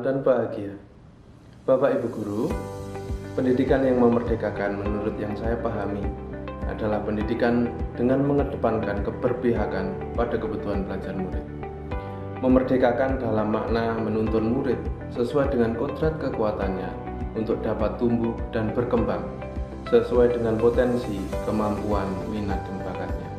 salam dan bahagia. Bapak Ibu Guru, pendidikan yang memerdekakan menurut yang saya pahami adalah pendidikan dengan mengedepankan keberpihakan pada kebutuhan belajar murid. Memerdekakan dalam makna menuntun murid sesuai dengan kodrat kekuatannya untuk dapat tumbuh dan berkembang sesuai dengan potensi, kemampuan, minat, dan bakatnya.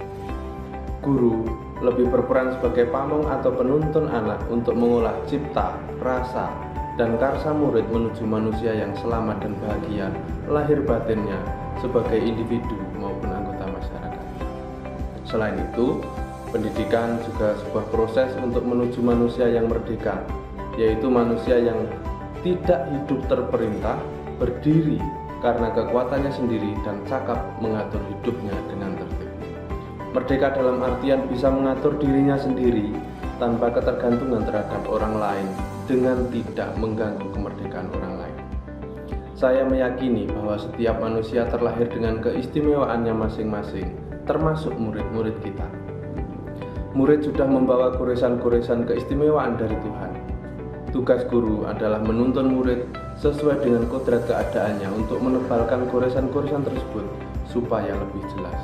Guru lebih berperan sebagai pamong atau penuntun anak untuk mengolah cipta, rasa, dan karsa murid menuju manusia yang selamat dan bahagia lahir batinnya sebagai individu maupun anggota masyarakat. Selain itu, pendidikan juga sebuah proses untuk menuju manusia yang merdeka, yaitu manusia yang tidak hidup terperintah, berdiri karena kekuatannya sendiri dan cakap mengatur hidupnya dengan tertib. Merdeka dalam artian bisa mengatur dirinya sendiri tanpa ketergantungan terhadap orang lain dengan tidak mengganggu kemerdekaan orang lain. Saya meyakini bahwa setiap manusia terlahir dengan keistimewaannya masing-masing, termasuk murid-murid kita. Murid sudah membawa goresan-goresan keistimewaan dari Tuhan. Tugas guru adalah menuntun murid sesuai dengan kodrat keadaannya untuk menebalkan goresan-goresan tersebut supaya lebih jelas,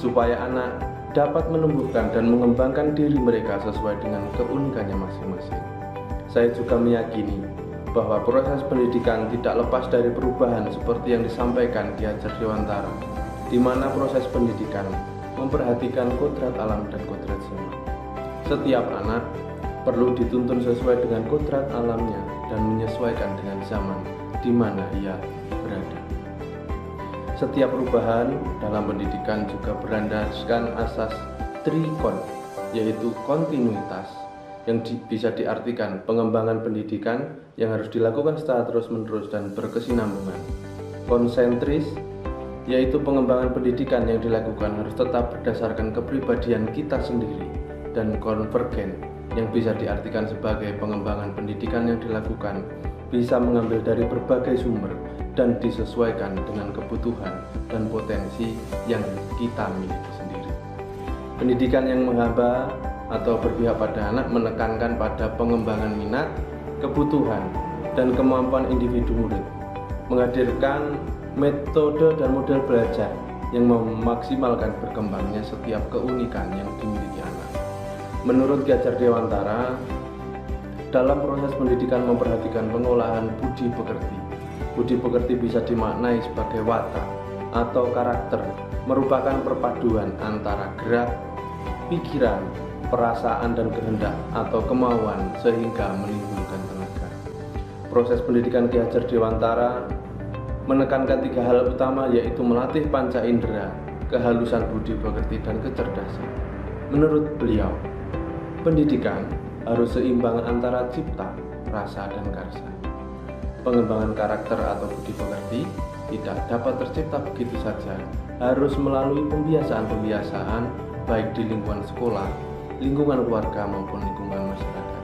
supaya anak dapat menumbuhkan dan mengembangkan diri mereka sesuai dengan keunikannya masing-masing. Saya juga meyakini bahwa proses pendidikan tidak lepas dari perubahan seperti yang disampaikan Ki Hajar Dewantara, di mana proses pendidikan memperhatikan kodrat alam dan kodrat zaman. Setiap anak perlu dituntun sesuai dengan kodrat alamnya dan menyesuaikan dengan zaman di mana ia berada. Setiap perubahan dalam pendidikan juga berlandaskan asas trikon, yaitu kontinuitas, yang bisa diartikan pengembangan pendidikan yang harus dilakukan secara terus-menerus dan berkesinambungan. Konsentris, yaitu pengembangan pendidikan yang dilakukan harus tetap berdasarkan kepribadian kita sendiri. Dan konvergen, yang bisa diartikan sebagai pengembangan pendidikan yang dilakukan bisa mengambil dari berbagai sumber dan disesuaikan dengan kebutuhan dan potensi yang kita miliki sendiri. Pendidikan yang menghamba atau berpihak pada anak menekankan pada pengembangan minat, kebutuhan, dan kemampuan individu murid, menghadirkan metode dan model belajar yang memaksimalkan berkembangnya setiap keunikan yang dimiliki anak. Menurut Ki Hajar Dewantara, dalam proses pendidikan memperhatikan pengolahan budi pekerti. Budi pekerti bisa dimaknai sebagai watak atau karakter, merupakan perpaduan antara gerak, pikiran, perasaan, dan kehendak atau kemauan sehingga menimbulkan tenaga. Proses pendidikan Ki Hajar Dewantara menekankan 3 hal utama, yaitu melatih panca indera, kehalusan budi pekerti, dan kecerdasan. Menurut beliau, pendidikan harus seimbang antara cipta, rasa, dan karsa. Pengembangan karakter atau budi pekerti tidak dapat tercipta begitu saja, harus melalui pembiasaan-pembiasaan baik di lingkungan sekolah, lingkungan keluarga, maupun lingkungan masyarakat.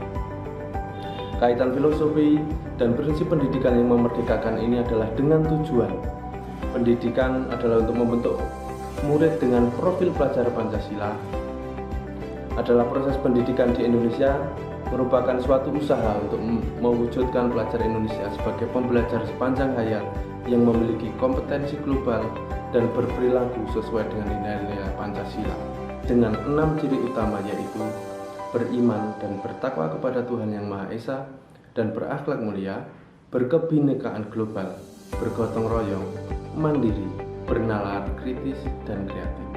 Kaitan filosofi dan prinsip pendidikan yang memerdekakan ini adalah dengan tujuan. Pendidikan adalah untuk membentuk murid dengan profil pelajar Pancasila. Adalah proses pendidikan di Indonesia merupakan suatu usaha untuk mewujudkan pelajar Indonesia sebagai pembelajar sepanjang hayat yang memiliki kompetensi global dan berperilaku sesuai dengan nilai-nilai Pancasila dengan 6 ciri utama, yaitu beriman dan bertakwa kepada Tuhan Yang Maha Esa dan berakhlak mulia, berkebinekaan global, bergotong royong, mandiri, bernalar kritis, dan kreatif.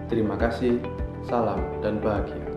Terima kasih, salam dan bahagia.